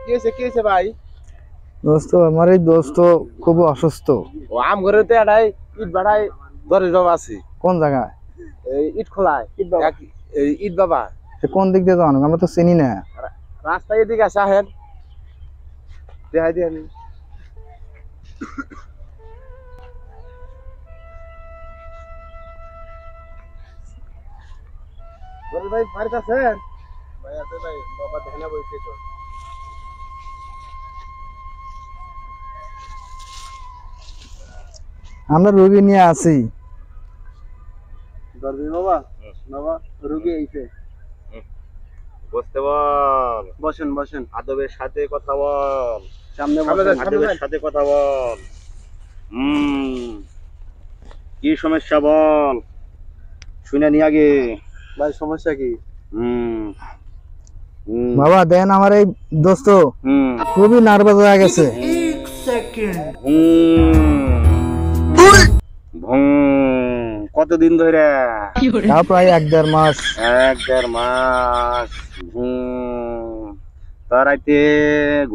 কি হয়েছে ভাই? দোস্ত আমার এই দোস্ত খুব অসুস্থ। ও আম ঘরেতে এটাই ইট বাড়াই দরে জমা আছে। কোন জায়গায়? এই ইট খোলায় এই ইট বাবা। কোন দিক দিয়ে যাওয়ানো? আমরা তো চিনি না। রাস্তায় এদিকে আসে আহেন দেখাই দিয়ে আমি ভাই বাড়িতে আছেন? ভাই আছে ভাই, বাবা দেখে না বলছে তো। আমরা রোগী নিয়ে আছি। দরবি বাবা, বাবা রোগী আইছে। বসতে বল, বসেন বসেন। আদবের সাথে কথা বল, সামনে বসেন। আদবের সাথে কথা বল। কি সমস্যা বল, শুনে নি আগে। ভাই সমস্যা কি? বাবা দেন আমার এই দোস্ত খুবই নার্ভাস হয়ে গেছে। কতদিন ধরে? তাও প্রায় 1-1.5 মাস। 1-1.5 মাস। তার রাইতে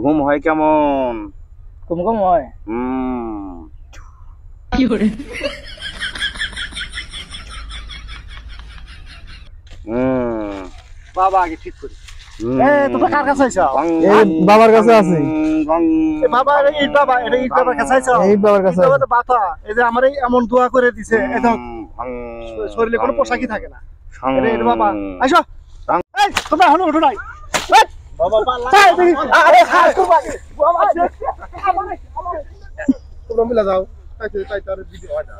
ঘুম হয় কেমন? কম হয়। বাবা আগে ঠিক করি। তোমরা কার কাছে আইছো? এই বাবার কাছে আছি। বাবা এই বাবা এটা এই বাবার কাছে আইছো? এই বাবার কাছে। বাবা তো বাতা এই যে আমারে এমন দোয়া করে দিছে, এটা শরীরে কোনো পোশাকই থাকে না। এটা বাবা আইছো। এই তোমরা হলো উঠো নাই। বাবা পাল্লা আরে খাস করবা বাবা তোমরা মিলা যাও তাই তার ভিডিও হয় না।